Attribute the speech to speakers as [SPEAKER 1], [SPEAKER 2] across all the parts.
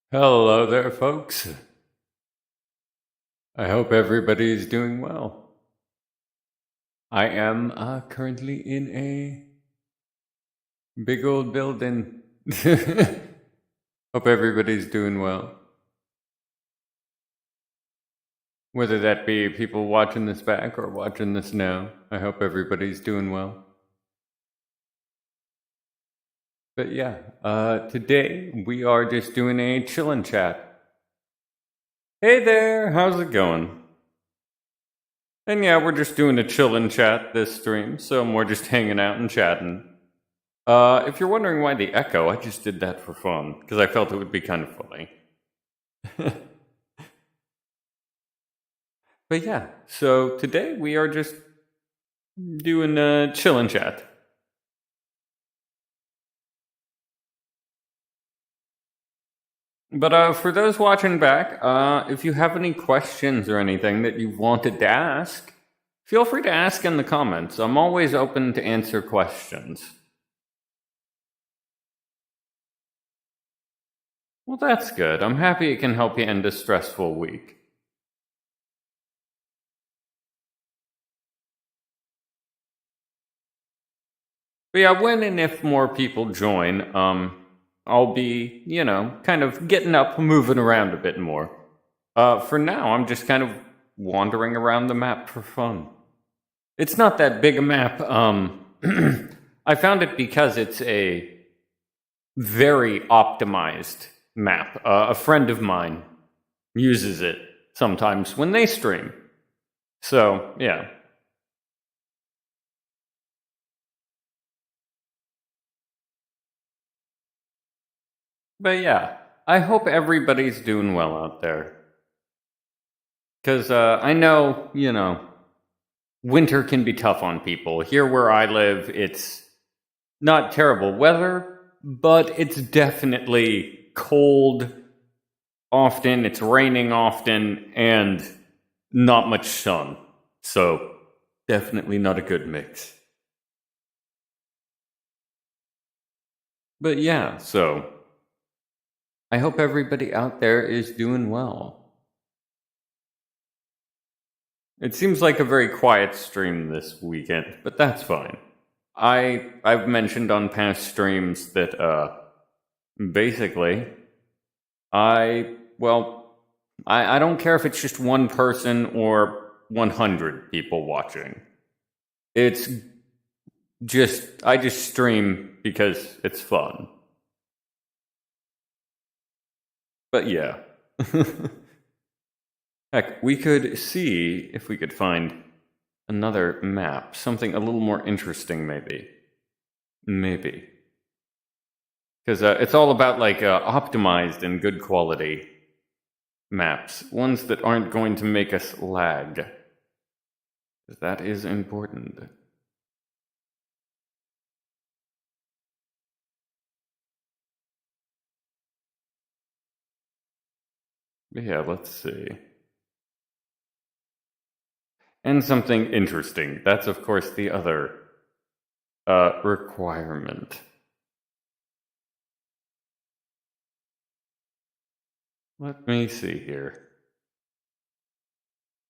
[SPEAKER 1] Hello there, folks. I hope everybody's doing well. I am currently in a big old building. Hope everybody's doing well. Whether that be people watching this back or watching this now, I hope everybody's doing well. But yeah, today we are just doing a chillin' chat. Hey there, how's it going? And yeah, we're just doing a chillin' chat this stream, so we're just hanging out and chatting. If you're wondering why the echo, I just did that for fun, because I felt it would be kind of funny. But yeah, so today we are just doing a chillin' chat. But for those watching back, if you have any questions or anything that you wanted to ask, feel free to ask in the comments. I'm always open to answer questions. Well, that's good. I'm happy it can help you end a stressful week. But yeah, when and if more people join, I'll be, kind of getting up, moving around a bit more. For now, I'm just kind of wandering around the map for fun. It's not that big a map. I found it because it's a very optimized map. A friend of mine uses it sometimes when they stream. So, yeah. But yeah, I hope everybody's doing well out there. Because I know, winter can be tough on people. Here where I live, it's not terrible weather, but it's definitely cold often, it's raining often, and not much sun. So, definitely not a good mix. But yeah, so I hope everybody out there is doing well. It seems like a very quiet stream this weekend, but that's fine. I've mentioned on past streams that basically I don't care if it's just one person or 100 people watching. It's I just stream because it's fun. But yeah. Heck, we could see if we could find another map, something a little more interesting maybe. Maybe. Because it's all about optimized and good quality maps, ones that aren't going to make us lag. That is important. Yeah, let's see. And something interesting. That's, of course, the other requirement. Let me see here.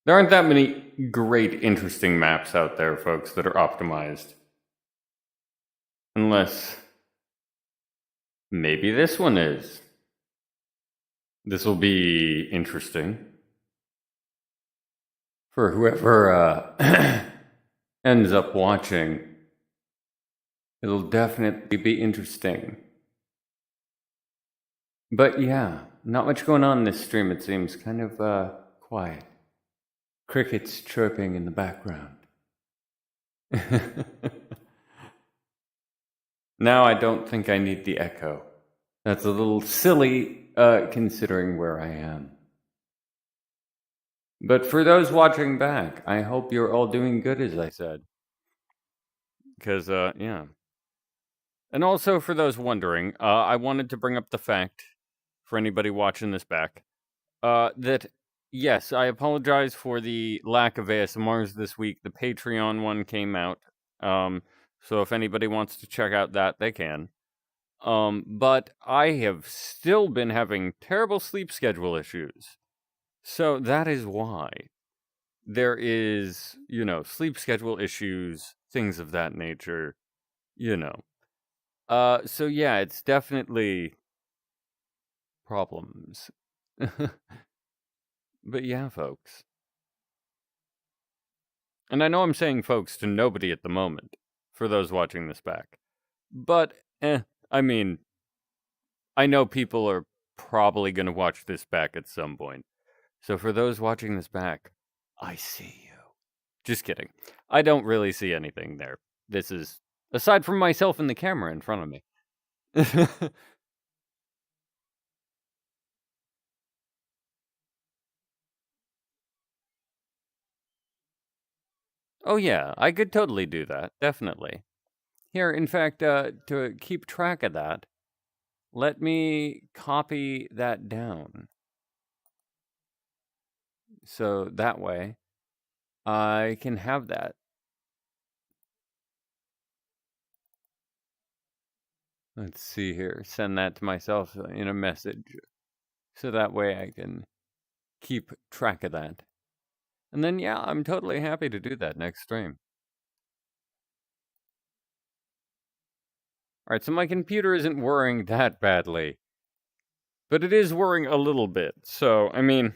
[SPEAKER 1] There aren't that many great, interesting maps out there, folks, that are optimized. Unless maybe this one is. This will be interesting. For whoever ends up watching, it'll definitely be interesting. But yeah, not much going on in this stream, it seems. Kind of quiet. Crickets chirping in the background. Now I don't think I need the echo. That's a little silly, considering where I am. But for those watching back, I hope you're all doing good, as I said. Because, yeah. And also, for those wondering, I wanted to bring up the fact, for anybody watching this back, that, yes, I apologize for the lack of ASMRs this week. The Patreon one came out. So if anybody wants to check out that, they can. But I have still been having terrible sleep schedule issues. So that is why there is, sleep schedule issues, things of that nature, you know. So yeah, it's definitely problems. But yeah, folks. And I know I'm saying folks to nobody at the moment, for those watching this back. But, I mean, I know people are probably going to watch this back at some point. So for those watching this back, I see you. Just kidding. I don't really see anything there. This is, aside from myself and the camera in front of me. Oh yeah, I could totally do that. Definitely. Here, in fact, to keep track of that, let me copy that down. So that way I can have that. Let's see here. Send that to myself in a message. So that way I can keep track of that. And then, yeah, I'm totally happy to do that next stream. Alright, so my computer isn't whirring that badly. But it is whirring a little bit. So, I mean,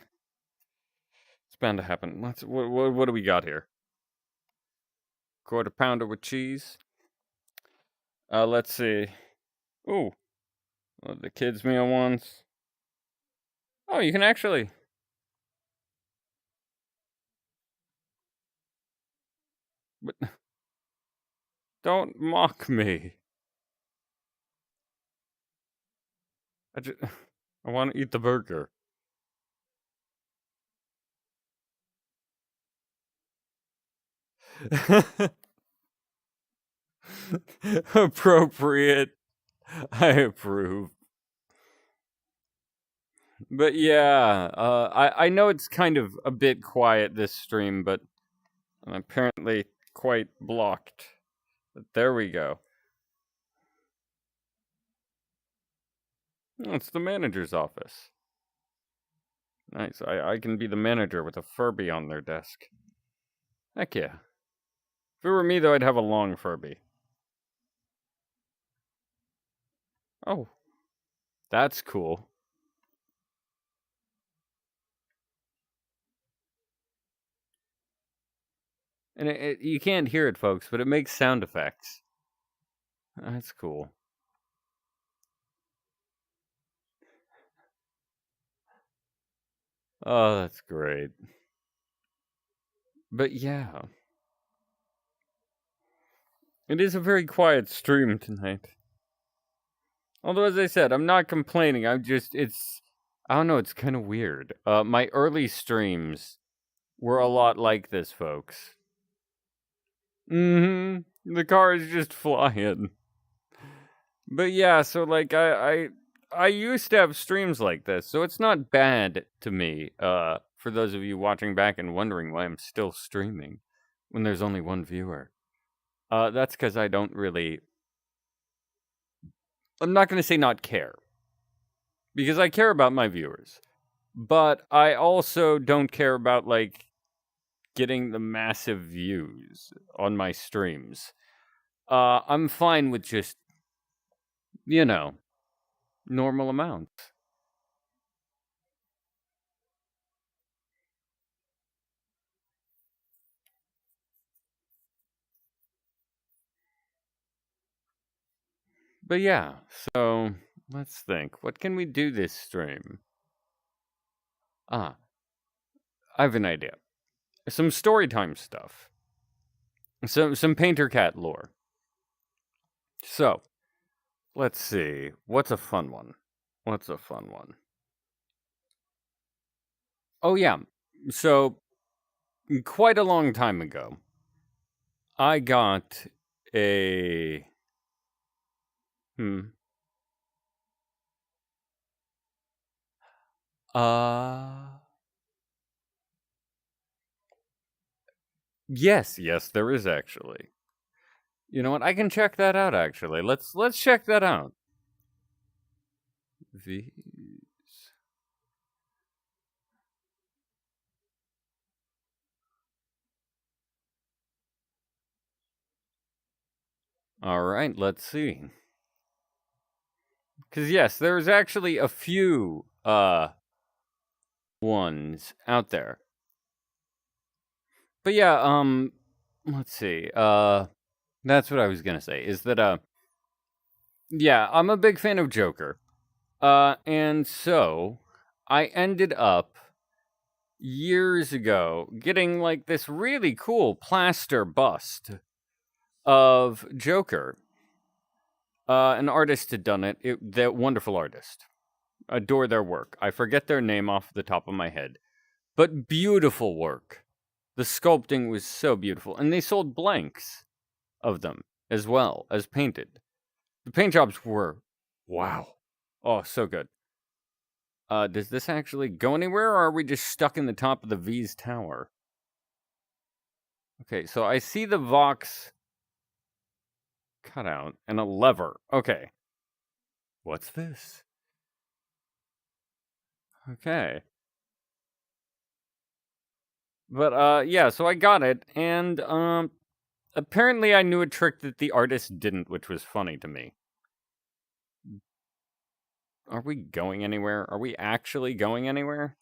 [SPEAKER 1] it's bound to happen. What do we got here? Quarter pounder with cheese. Let's see. Ooh, the kids' meal ones. Oh, you can actually. But don't mock me. I want to eat the burger. Appropriate. I approve. But yeah, I know it's kind of a bit quiet this stream, but I'm apparently quite blocked. But there we go. Oh, it's the manager's office. Nice. I can be the manager with a Furby on their desk. Heck yeah. If it were me, though, I'd have a long Furby. Oh, that's cool. And you can't hear it, folks, but it makes sound effects. That's cool. Oh, that's great. But yeah. It is a very quiet stream tonight. Although, as I said, I'm not complaining. I don't know, it's kind of weird. My early streams were a lot like this, folks. The car is just flying. But yeah, so like I used to have streams like this, so it's not bad to me. For those of you watching back and wondering why I'm still streaming when there's only one viewer. That's because I don't really. I'm not gonna say not care. Because I care about my viewers. But I also don't care about like getting the massive views on my streams. I'm fine with just, normal amounts. But yeah, so let's think. What can we do this stream? I have an idea. Some storytime stuff. Some Painter Cat lore. So, let's see. What's a fun one? Oh yeah. So, quite a long time ago, I got a hmm. Uh yes, there is actually. You know what? I can check that out actually. Let's check that out. V's. All right, let's see. Because yes, there's actually a few ones out there. But yeah, let's see. That's what I was gonna say. Is that yeah, I'm a big fan of Joker. And so I ended up years ago getting like this really cool plaster bust of Joker. An artist had done it. That wonderful artist. Adore their work. I forget their name off the top of my head, but beautiful work. The sculpting was so beautiful, and they sold blanks of them as well as painted. The paint jobs were wow. Oh, so good. Does this actually go anywhere, or are we just stuck in the top of the V's tower? Okay, so I see the Vox cutout and a lever. Okay. What's this? Okay. But yeah, so I got it, and apparently I knew a trick that the artist didn't, which was funny to me. Are we going anywhere? Are we actually going anywhere?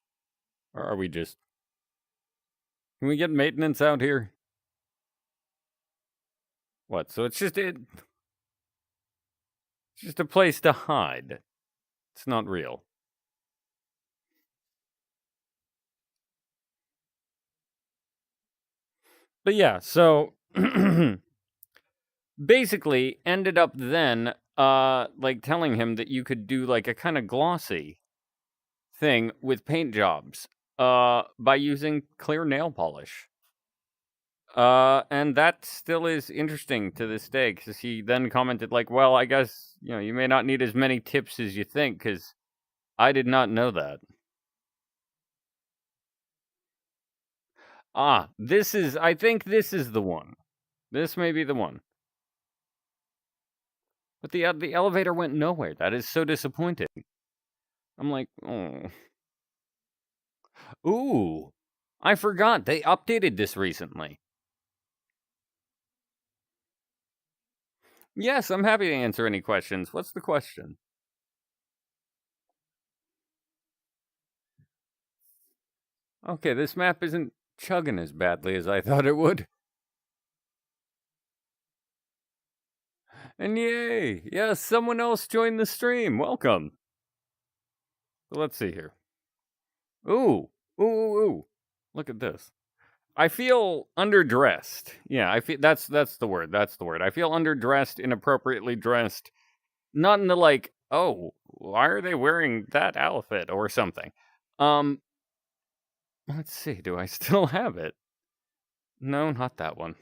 [SPEAKER 1] Or are we just... Can we get maintenance out here? What? So it's just a place to hide. It's not real. But yeah, so basically ended up then like telling him that you could do like a kind of glossy thing with paint jobs by using clear nail polish. And that still is interesting to this day because he then commented like, well, I guess, you may not need as many tips as you think because I did not know that. I think this is the one. This may be the one. But the elevator went nowhere. That is so disappointing. I'm like, oh. Ooh. I forgot. They updated this recently. Yes, I'm happy to answer any questions. What's the question? Okay, this map isn't chugging as badly as I thought it would. And yay! Yes, someone else joined the stream. Welcome. So let's see here. Ooh. Ooh. Look at this. I feel underdressed. Yeah, I feel that's the word. That's the word. I feel underdressed, inappropriately dressed. Not in the like, oh, why are they wearing that outfit or something? Let's see. Do I still have it? No, not that one.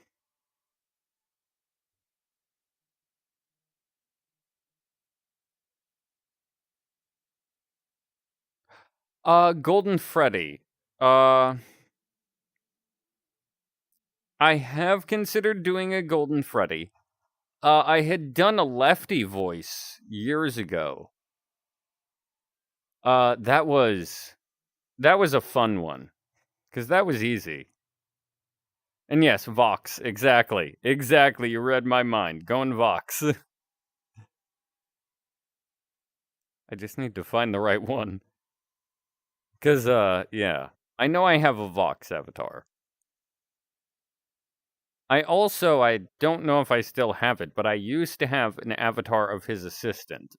[SPEAKER 1] Golden Freddy. I have considered doing a Golden Freddy. I had done a Lefty voice years ago. That was a fun one because that was easy. And yes, Vox, exactly. You read my mind. Going Vox. I just need to find the right one. Because, yeah. I know I have a Vox avatar. I don't know if I still have it, but I used to have an avatar of his assistant.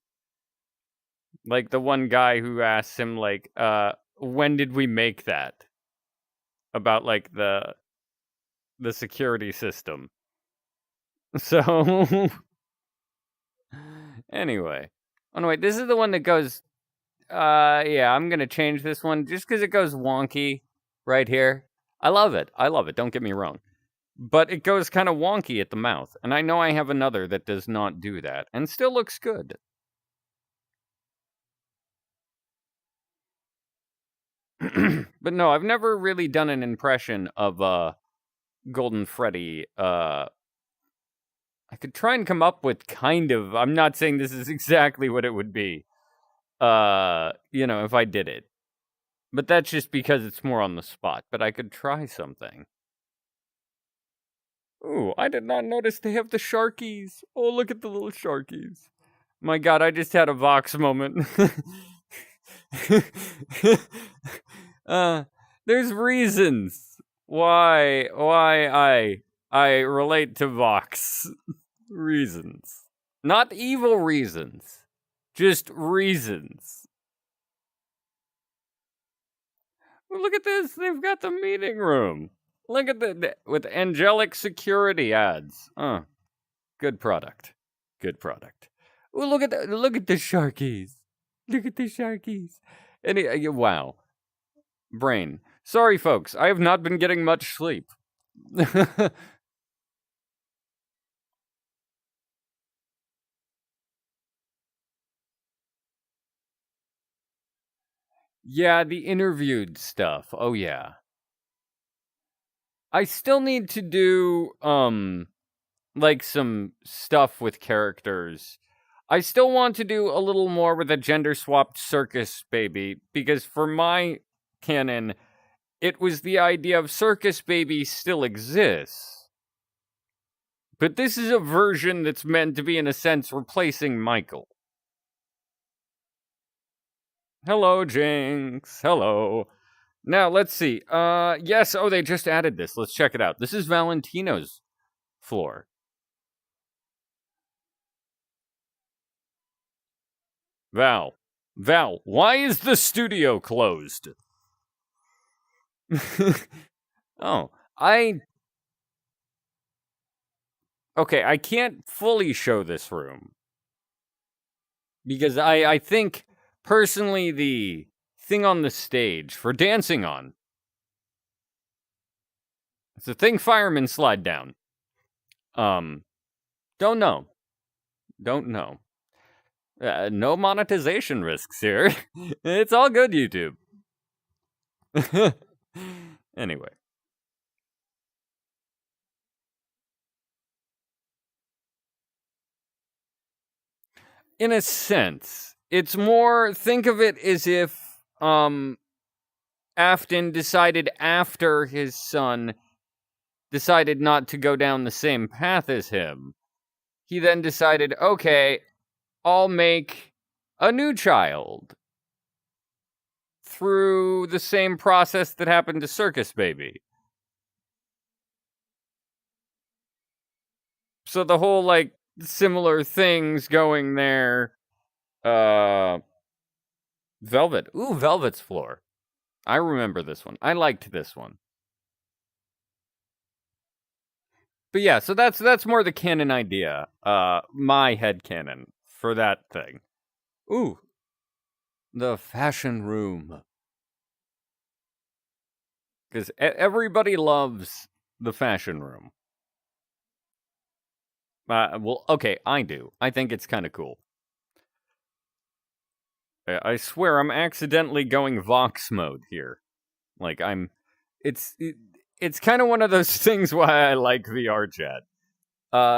[SPEAKER 1] Like the one guy who asks him, like, when did we make that? About, like, the security system. So, anyway. Oh, no, wait, this is the one that goes, yeah, I'm gonna change this one just because it goes wonky right here. I love it, don't get me wrong. But it goes kind of wonky at the mouth, and I know I have another that does not do that, and still looks good. But no, I've never really done an impression of, Golden Freddy. I could try and come up with kind of... I'm not saying this is exactly what it would be. if I did it. But that's just because it's more on the spot, but I could try something. Ooh, I did not notice they have the Sharkies. Oh, look at the little Sharkies. My god, I just had a Vox moment. uh, there's reasons why I relate to Vox. Reasons. Not evil reasons. Just reasons. Well, look at this. They've got the meeting room. Look at with angelic security ads. Good product. Good product. Oh, look at the Sharkies. Look at the Sharkies. Wow. Brain. Sorry, folks. I have not been getting much sleep. Yeah, the interviewed stuff. Oh yeah. I still need to do like some stuff with characters. I still want to do a little more with a gender swapped circus baby because for my canon it was the idea of circus baby still exists. But this is a version that's meant to be in a sense replacing Michael. Hello, Jinx. Hello. Now, let's see. Yes, they just added this. Let's check it out. This is Valentino's floor. Val, why is the studio closed? Oh, okay, I can't fully show this room because I think personally the thing on the stage for dancing on, it's a thing firemen slide down. Don't know. No monetization risks here. It's all good, YouTube. Anyway. In a sense, it's more, think of it as if Afton decided after his son decided not to go down the same path as him. He then decided, okay, I'll make a new child through the same process that happened to Circus Baby. So the whole, like, similar things going there. Velvet. Ooh, Velvet's floor. I remember this one. I liked this one. But yeah, so that's more the canon idea. My head canon for that thing. Ooh, the fashion room. Because everybody loves the fashion room. Well, okay, I do. I think it's kind of cool. I swear I'm accidentally going Vox mode here. Like it's kind of one of those things why I like VR chat.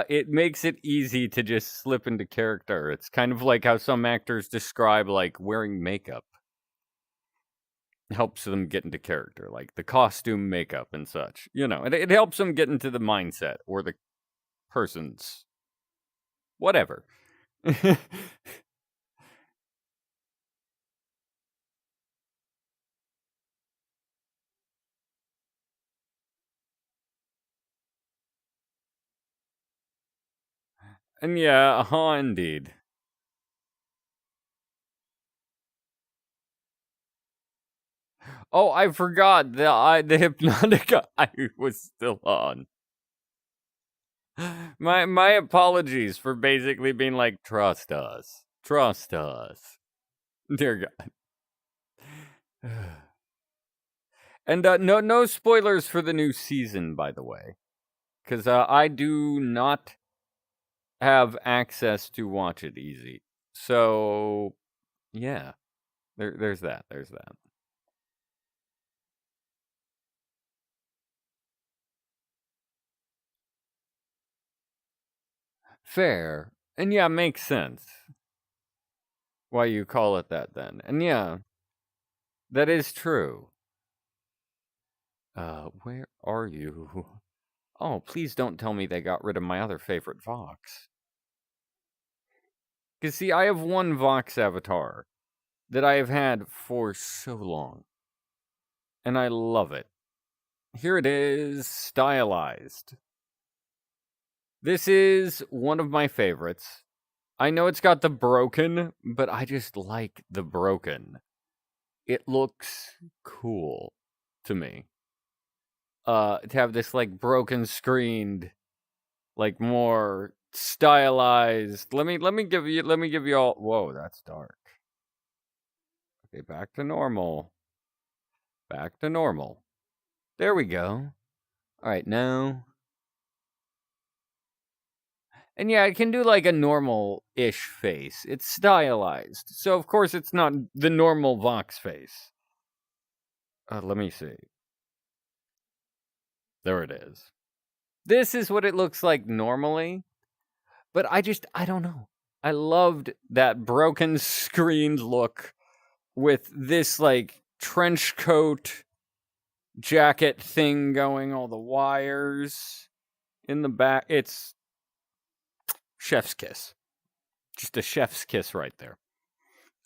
[SPEAKER 1] It makes it easy to just slip into character. It's kind of like how some actors describe like wearing makeup helps them get into character, like the costume, makeup, and such. It helps them get into the mindset or the person's whatever. And yeah, indeed. Oh, I forgot the hypnotic I was still on. My apologies for basically being like, trust us. Trust us. Dear God. And no spoilers for the new season, by the way. Because I do not have access to watch it easy. So yeah. There's that. There's that. Fair. And yeah, makes sense. why you call it that then. And yeah, that is true. Where are you? Oh, please don't tell me they got rid of my other favorite Vox. Because, see, I have one Vox avatar that I have had for so long. And I love it. Here it is, stylized. This is one of my favorites. I know it's got the broken, but I just like the broken. It looks cool to me. To have this, like, broken screened, like, more stylized. Let me give you all. Whoa, that's dark. Okay, back to normal. Back to normal. There we go. Alright, now. And yeah, it can do like a normal-ish face. It's stylized. So of course it's not the normal Vox face. Let me see. There it is. This is what it looks like normally. But I don't know. I loved that broken screened look with this like trench coat jacket thing going, all the wires in the back. It's chef's kiss. Just a chef's kiss right there.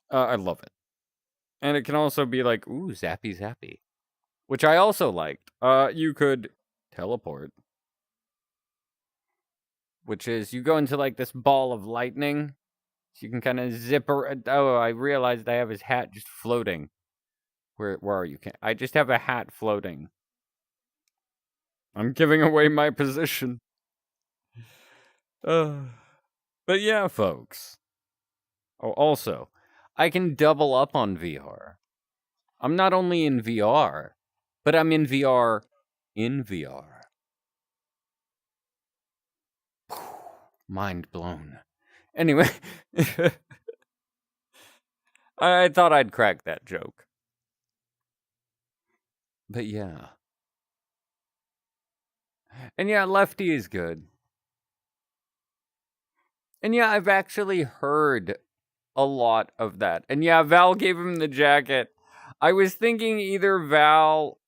[SPEAKER 1] I love it. And it can also be like, ooh, zappy zappy. Which I also liked. You could teleport. Which is, you go into like this ball of lightning. So you can kind of zip around. Oh, I realized I have his hat just floating. Where are you? I just have a hat floating. I'm giving away my position. But yeah, folks. Oh, also, I can double up on VR. I'm not only in VR, but I'm in VR in VR. Mind blown. Anyway, I thought I'd crack that joke. But yeah. And yeah, Lefty is good. And yeah, I've actually heard a lot of that. And yeah, Val gave him the jacket. I was thinking either Val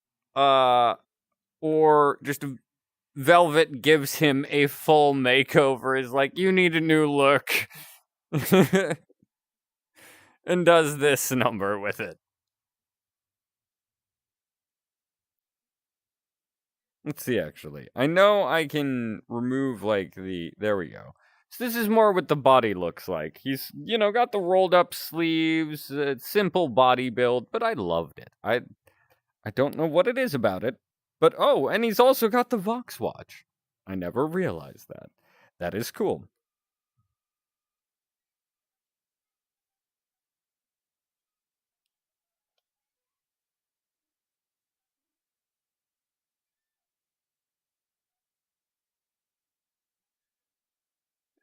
[SPEAKER 1] or just Velvet gives him a full makeover, is like, you need a new look. And does this number with it. Let's see, actually. I know I can remove, like, there we go. So this is more what the body looks like. He's, got the rolled up sleeves, simple body build, but I loved it. I don't know what it is about it, but oh, and he's also got the Vox watch. I never realized that. That is cool.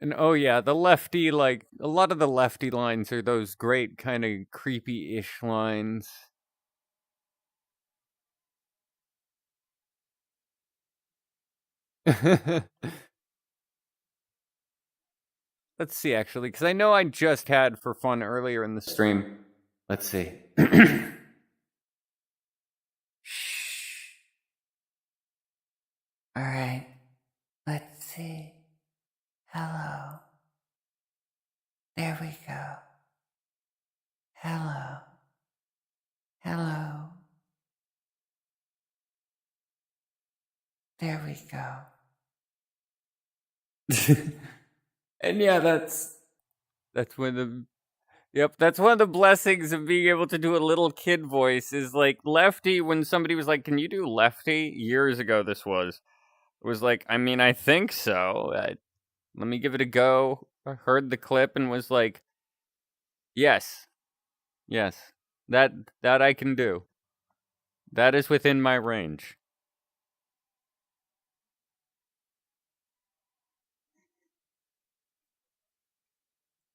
[SPEAKER 1] And oh yeah, the lefty, like, a lot of the lefty lines are those great kind of creepy-ish lines. Let's see, actually, because I know I just had for fun earlier in the stream. Let's see. Shh. All right. Let's see. Hello. There we go. Hello. Hello. There we go. And yeah, that's one of the that's one of the blessings of being able to do a little kid voice is like Lefty. When somebody was like, "Can you do Lefty?" Years ago, this was like, I mean, I think so. Let me give it a go. I heard the clip and was like, yes, that I can do. That is within my range.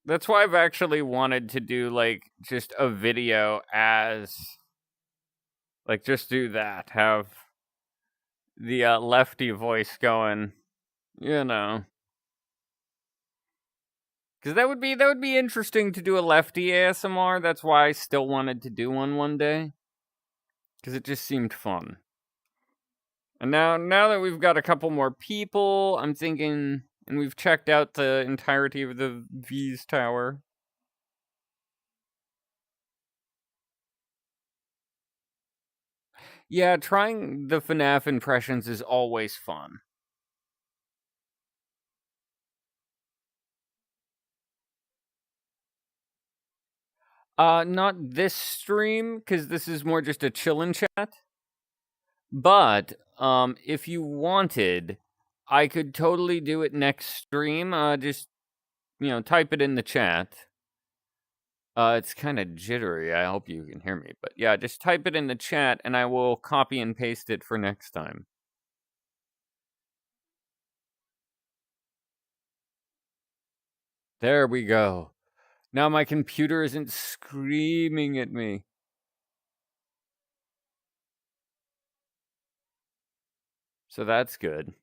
[SPEAKER 1] That's why I've actually wanted to do like just a video as like just do that. Have the Lefty voice going, you know. Because that would be interesting to do a lefty ASMR. That's why I still wanted to do one day. Because it just seemed fun. And now that we've got a couple more people, I'm thinking, and we've checked out the entirety of the V's tower. Yeah, trying the FNAF impressions is always fun. Not this stream, because this is more just a chillin' chat. But, if you wanted, I could totally do it next stream. Just, type it in the chat. It's kind of jittery. I hope you can hear me. But yeah, just type it in the chat and I will copy and paste it for next time. There we go. Now my computer isn't screaming at me. So that's good.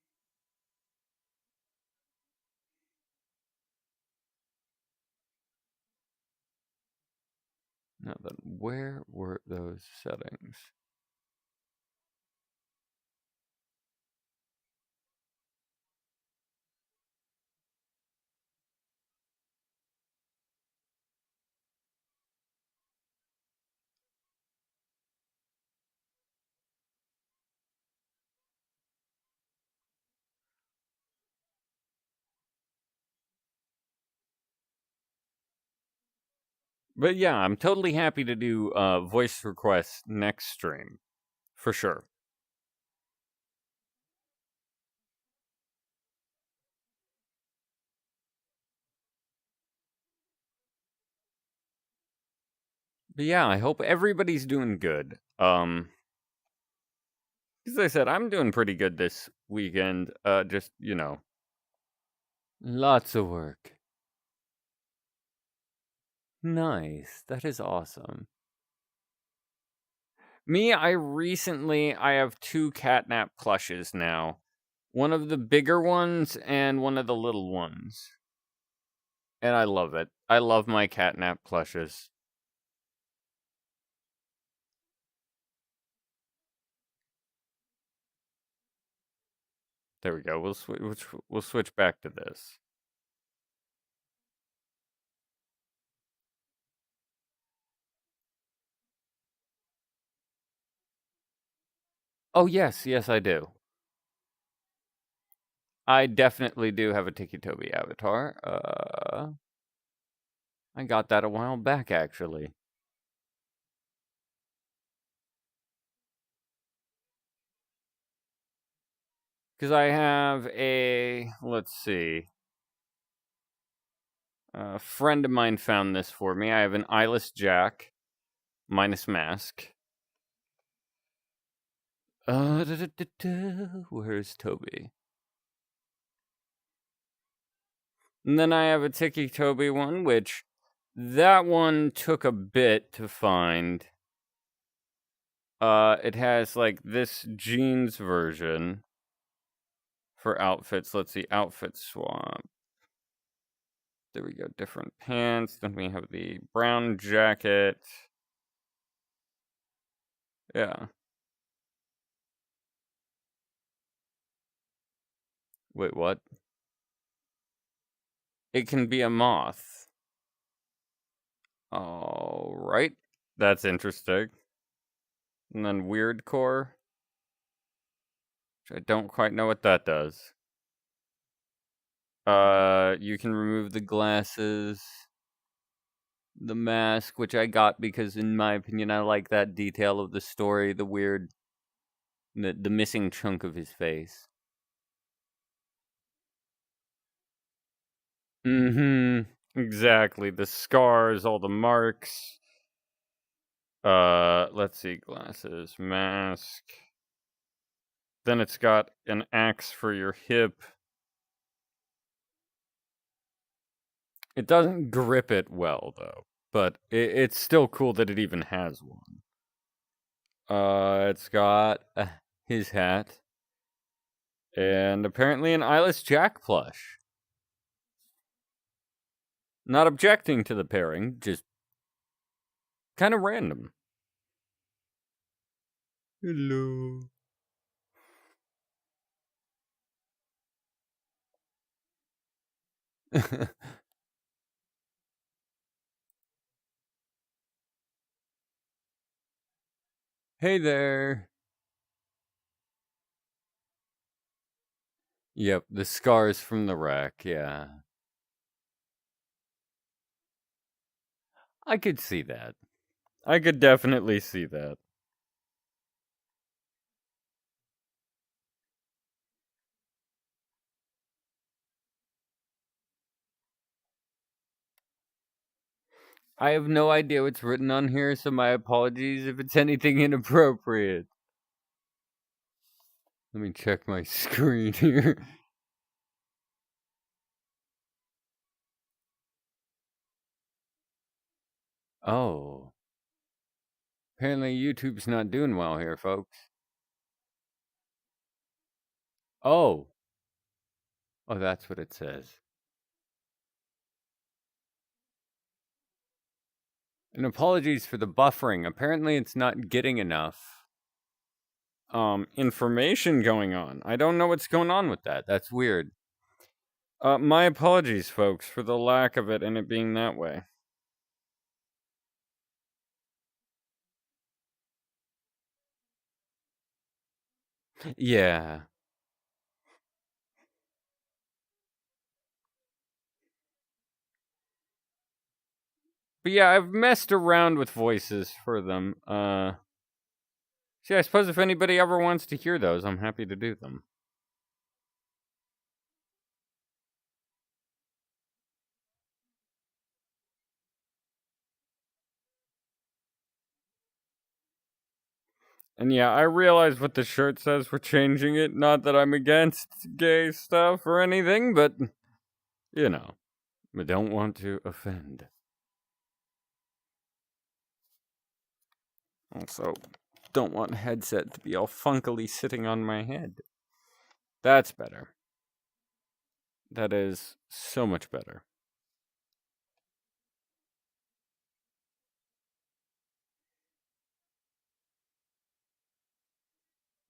[SPEAKER 1] Now then, where were those settings? But yeah, I'm totally happy to do voice requests next stream. For sure. But yeah, I hope everybody's doing good. As I said, I'm doing pretty good this weekend. Just, lots of work. Nice. That is awesome. Me, I have 2 catnap plushes now. One of the bigger ones and one of the little ones. And I love it. I love my catnap plushes. There we go. We'll switch back to this. Oh yes, yes I do. I definitely do have a Tiki Toby avatar. I got that a while back actually. Because I have let's see. A friend of mine found this for me. I have an eyeless Jack, minus mask. Where's Toby? And then I have a Tiki Toby one, which that one took a bit to find. It has like this jeans version for outfits. Let's see, outfit swap. There we go, different pants. Then we have the brown jacket. Yeah. Wait, what? It can be a moth. All right. That's interesting. And then weird core, which I don't quite know what that does. You can remove the glasses, the mask, which I got because, in my opinion, I like that detail of the story, the weird, the missing chunk of his face. Exactly. The scars, all the marks. Let's see, glasses, mask. Then it's got an axe for your hip. It doesn't grip it well, though. But it's still cool that it even has one. It's got his hat. And apparently an eyeless Jack plush. Not objecting to the pairing, just kind of random. Hello. Hey there. Yep, the scars from the wreck, yeah. I could see that. I could definitely see that. I have no idea what's written on here, so my apologies if it's anything inappropriate. Let me check my screen here. Oh. Apparently YouTube's not doing well here, folks. Oh. Oh, that's what it says. And apologies for the buffering. Apparently it's not getting enough information going on. I don't know what's going on with that. That's weird. My apologies, folks, for the lack of it and it being that way. Yeah. But yeah, I've messed around with voices for them. See, I suppose if anybody ever wants to hear those, I'm happy to do them. And yeah, I realize what the shirt says for changing it. Not that I'm against gay stuff or anything, but, you know, I don't want to offend. Also, don't want headset to be all funkily sitting on my head. That's better. That is so much better.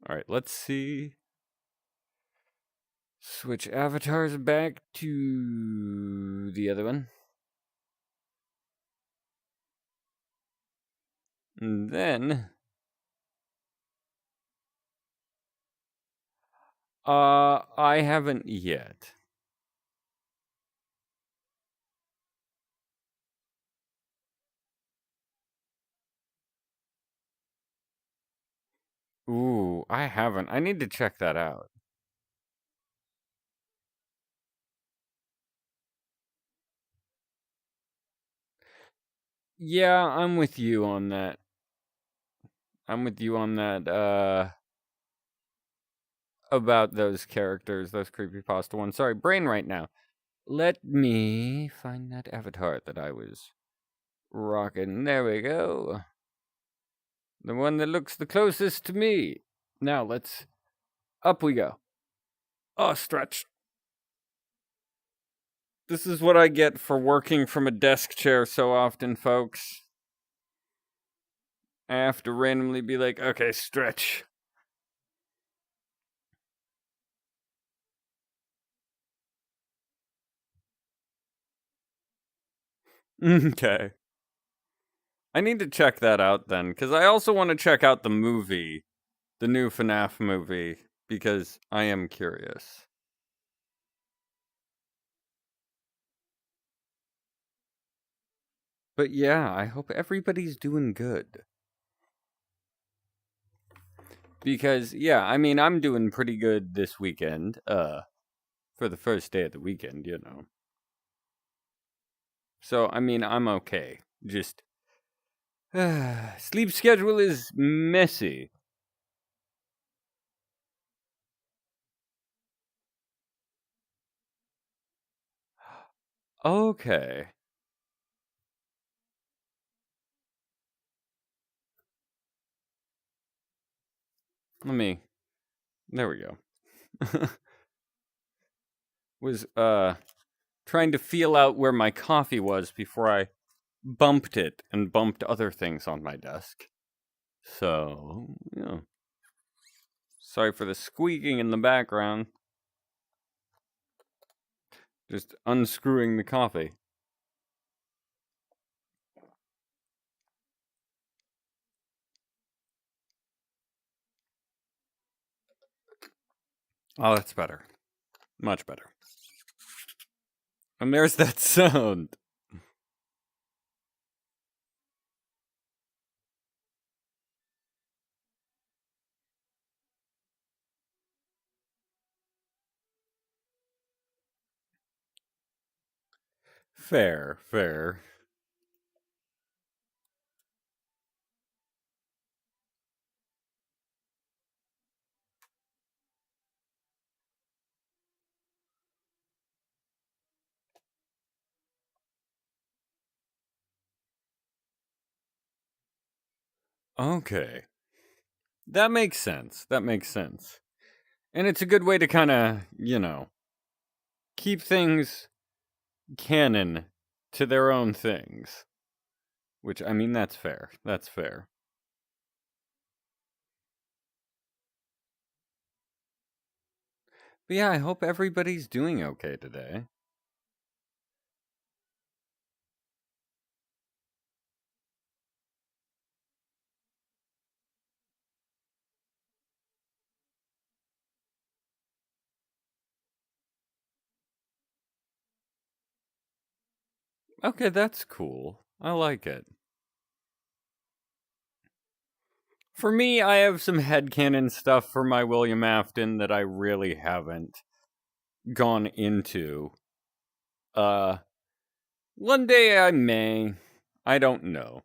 [SPEAKER 1] Alright, let's see. Switch avatars back to the other one. And then I haven't yet. Ooh, I haven't. I need to check that out. Yeah, I'm with you on that. I'm with you on that, about those characters, those creepypasta ones. Sorry, brain right now. Let me find that avatar that I was rocking. There we go. The one that looks the closest to me. Now let's... Up we go. Oh, stretch. This is what I get for working from a desk chair so often, folks. I have to randomly be like, okay, stretch. Okay. I need to check that out then, because I also want to check out the movie, the new FNAF movie, because I am curious. But yeah, I hope everybody's doing good. Because, yeah, I mean, I'm doing pretty good this weekend, for the first day of the weekend, you know. So, I mean, I'm okay. Just, sleep schedule is messy. Okay. There we go. Was, trying to feel out where my coffee was before I bumped it and bumped other things on my desk. So, yeah. Sorry for the squeaking in the background. Just unscrewing the coffee. Oh, that's better. Much better. And there's that sound. Fair, fair. Okay. That makes sense. That makes sense. And it's a good way to kind of, keep things canon to their own things. Which, I mean, that's fair. That's fair. But yeah, I hope everybody's doing okay today. Okay, that's cool. I like it. For me, I have some headcanon stuff for my William Afton that I really haven't gone into. One day I may. I don't know.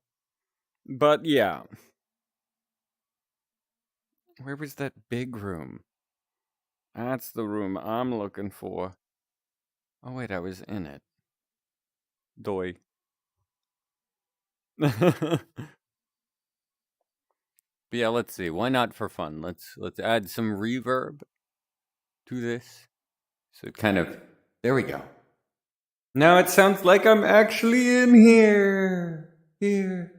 [SPEAKER 1] But yeah. Where was that big room? That's the room I'm looking for. Oh, wait, I was in it. Doy. But yeah, let's see. Why not for fun? Let's add some reverb to this. So it kind of there we go. Now it sounds like I'm actually in here. Here.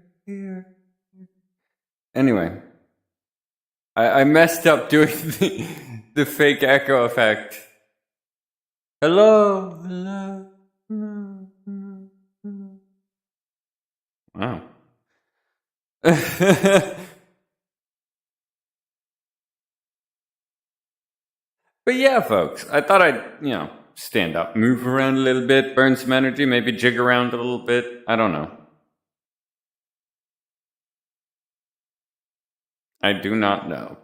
[SPEAKER 1] Anyway. I messed up doing the fake echo effect. Hello. Wow. But yeah, folks, I thought I'd, stand up, move around a little bit, burn some energy, maybe jig around a little bit. I don't know. I do not know.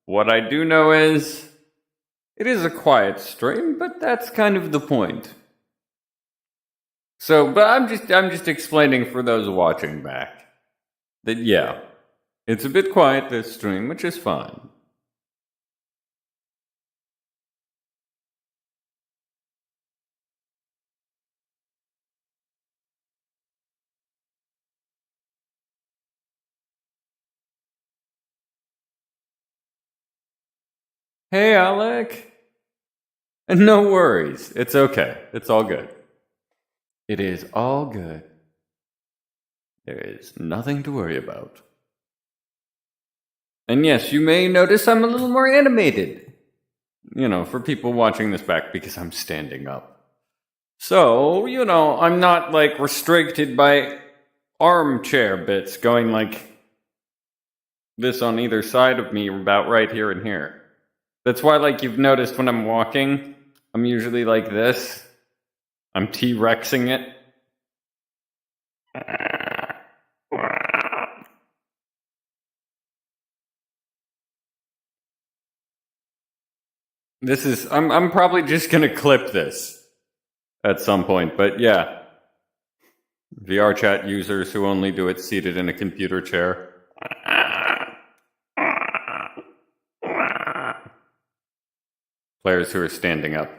[SPEAKER 1] What I do know is it is a quiet stream, but that's kind of the point. So, but I'm just explaining for those watching back that yeah, it's a bit quiet this stream, which is fine. Hey, Alec. No worries. It's okay. It's all good. It is all good. There is nothing to worry about. And yes, you may notice I'm a little more animated. For people watching this back because I'm standing up. So, I'm not like restricted by armchair bits going like this on either side of me, about right here and here. That's why, like, you've noticed when I'm walking, I'm usually like this. I'm T-Rexing it. I'm probably just gonna clip this at some point, but yeah. VR chat users who only do it seated in a computer chair. Players who are standing up.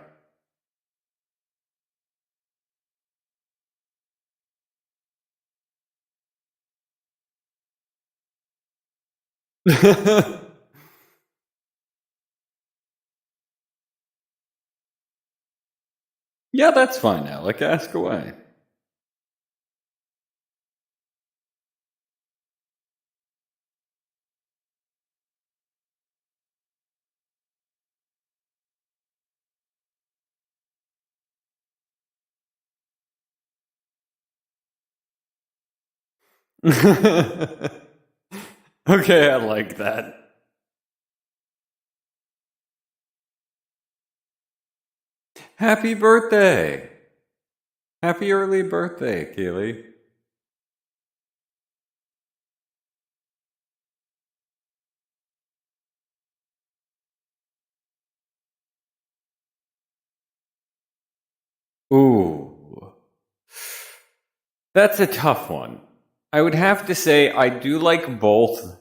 [SPEAKER 1] Yeah, that's fine, Alec. Ask away. Okay, I like that. Happy birthday! Happy early birthday, Keely. Ooh. That's a tough one. I would have to say I do like both,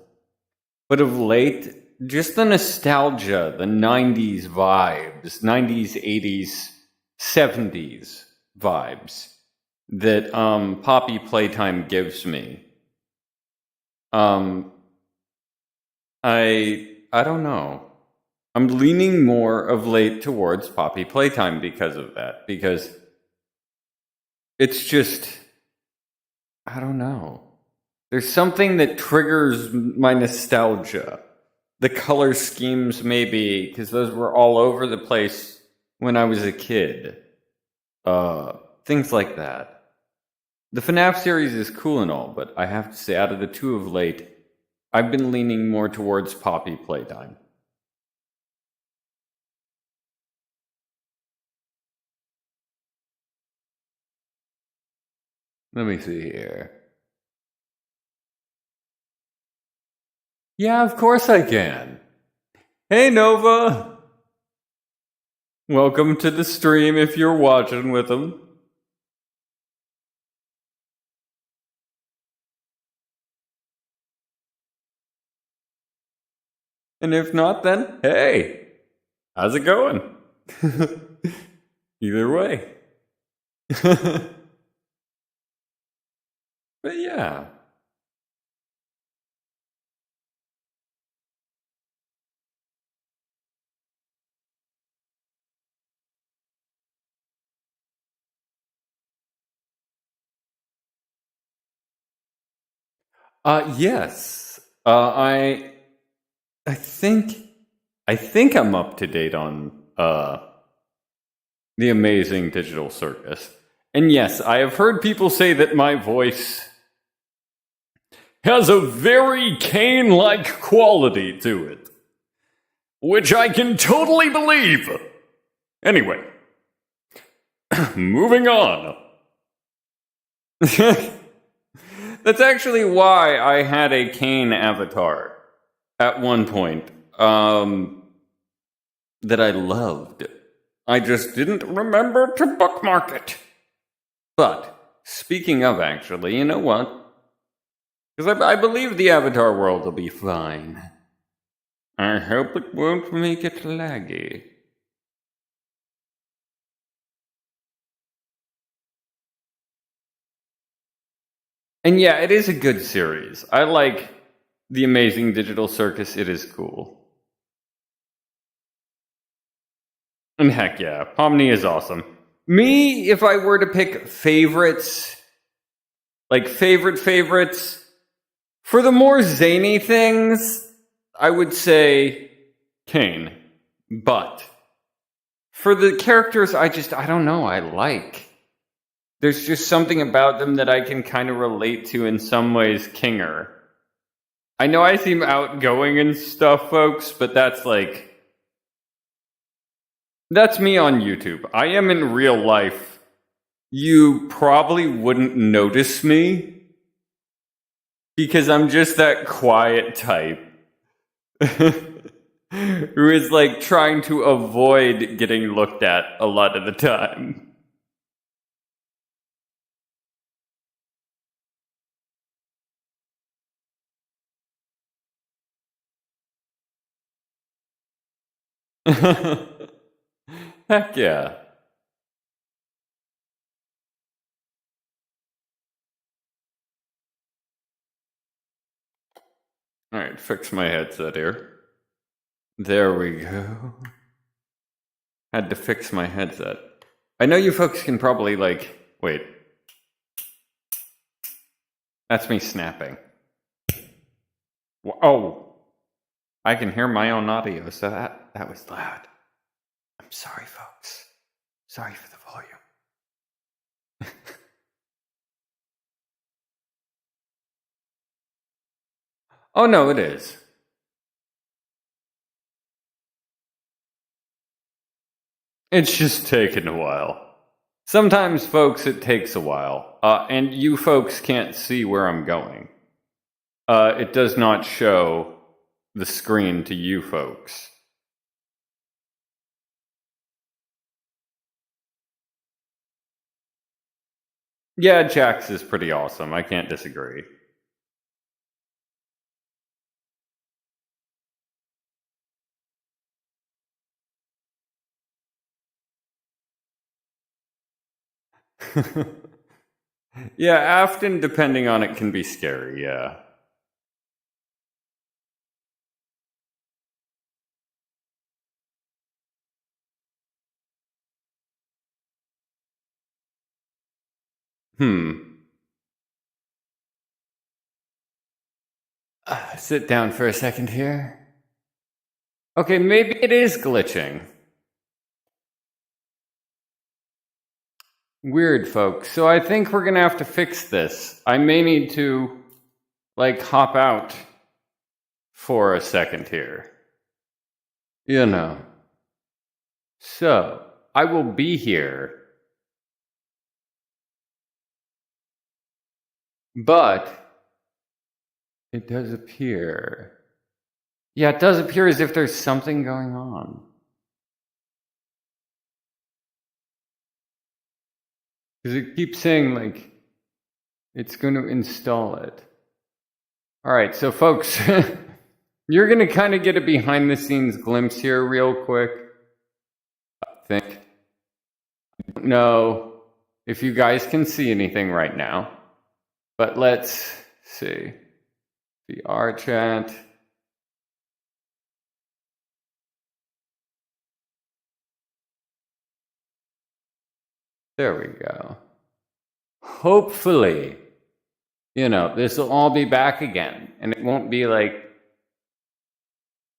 [SPEAKER 1] but of late, just the nostalgia, the 90s vibes, 90s, 80s, 70s vibes that Poppy Playtime gives me. Um I don't know. I'm leaning more of late towards Poppy Playtime because of that. Because it's just, I don't know. There's something that triggers my nostalgia. The color schemes, maybe, because those were all over the place when I was a kid. Things like that. The FNAF series is cool and all, but I have to say, out of the two of late, I've been leaning more towards Poppy Playtime. Let me see here. Yeah, of course I can. Hey, Nova! Welcome to the stream if you're watching with them. And if not, then hey, how's it going? Either way. But yeah. Yes. I think I'm up to date on the Amazing Digital Circus. And yes, I have heard people say that my voice has a very Kane like quality to it, which I can totally believe. Anyway, moving on. That's actually why I had a Kane avatar at one point that I loved. I just didn't remember to bookmark it. But, speaking of actually, you know what? Because I believe the Avatar world will be fine. I hope it won't make it laggy. And yeah, it is a good series. I like The Amazing Digital Circus. It is cool. And heck yeah, Pomni is awesome. Me, if I were to pick favorites, like favorites, for the more zany things, I would say Kane. But for the characters I don't know, I like. There's just something about them that I can kind of relate to in some ways, Kinger. I know I seem outgoing and stuff, folks, but that's me on YouTube. I am in real life. You probably wouldn't notice me because I'm just that quiet type who is like trying to avoid getting looked at a lot of the time. Heck yeah. Alright, fix my headset here. There we go. Had to fix my headset. I know you folks can probably, wait. That's me snapping. Oh, I can hear my own audio, so that was loud. I'm sorry, folks. Sorry for the volume. Oh, no, it is. It's just taken a while. Sometimes, folks, it takes a while. And you folks can't see where I'm going. It does not show the screen to you folks. Yeah, Jax is pretty awesome. I can't disagree. Yeah, Afton, depending on it, can be scary, yeah. Sit down for a second here. Okay, maybe it is glitching. Weird, folks. So I think we're gonna have to fix this. I may need to, hop out for a second here. You know. So, I will be here. But it does appear. Yeah, it does appear as if there's something going on. Because it keeps saying, it's going to install it. Alright, so folks, you're going to kind of get a behind the scenes glimpse here, real quick. I think. I don't know if you guys can see anything right now. But let's see. VR chat. There we go. Hopefully, this will all be back again. And it won't be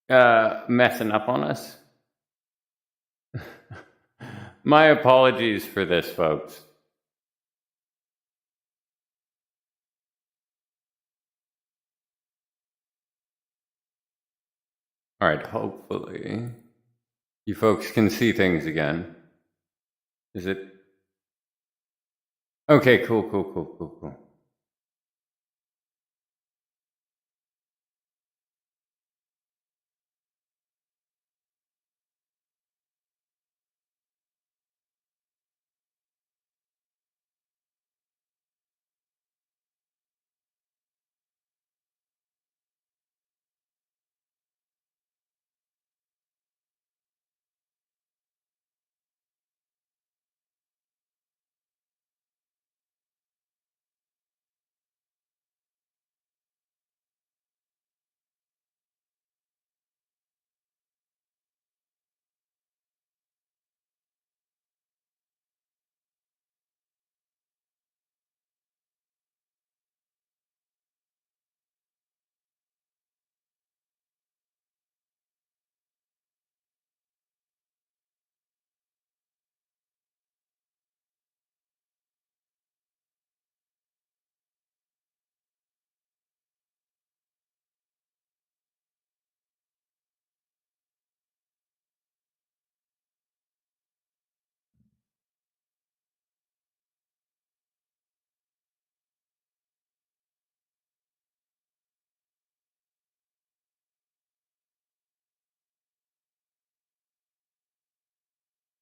[SPEAKER 1] messing up on us. My apologies for this, folks. Alright, hopefully you folks can see things again. Is it? Okay, cool.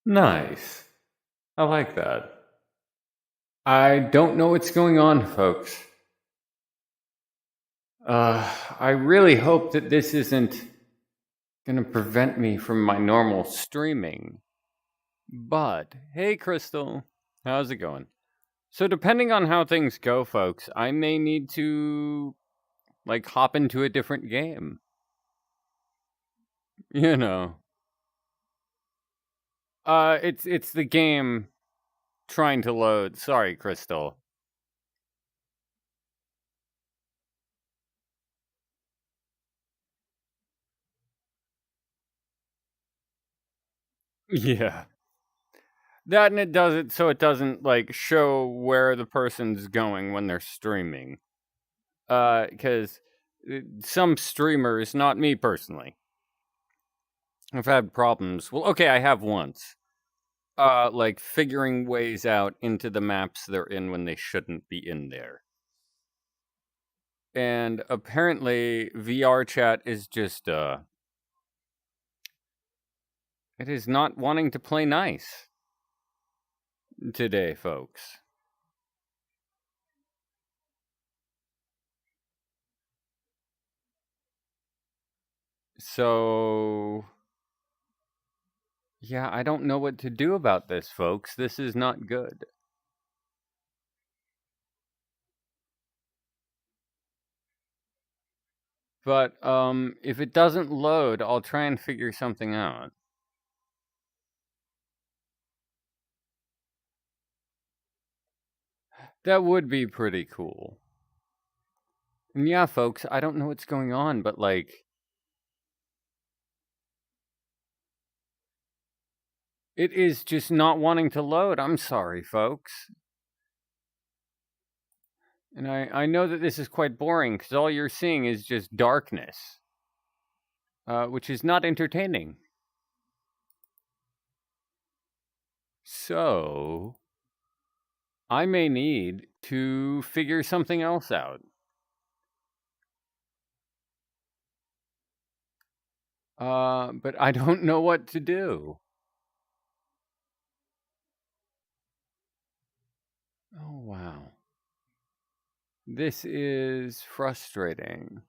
[SPEAKER 1] Nice. I like that. I don't know what's going on, folks. I really hope that this isn't gonna prevent me from my normal streaming. But, hey Crystal, how's it going? So depending on how things go, folks, I may need to, hop into a different game. You know. It's the game trying to load. Sorry, Crystal. Yeah. That, and it does it so it doesn't like show where the person's going when they're streaming. Because some streamers, not me personally, have had problems. Well, okay, I have once. Like figuring ways out into the maps they're in when they shouldn't be in there. And apparently, VR chat is just it is not wanting to play nice today, folks. So, yeah, I don't know what to do about this, folks. This is not good. But if it doesn't load, I'll try and figure something out. That would be pretty cool. And yeah, folks, I don't know what's going on, but like it is just not wanting to load. I'm sorry, folks. And I know that this is quite boring because all you're seeing is just darkness, which is not entertaining. So, I may need to figure something else out. But I don't know what to do. Oh, wow. This is frustrating.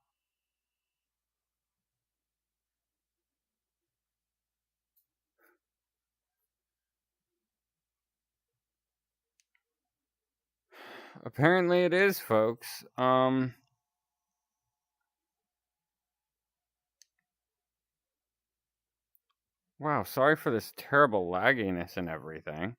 [SPEAKER 1] Apparently it is, folks. Wow, sorry for this terrible lagginess and everything.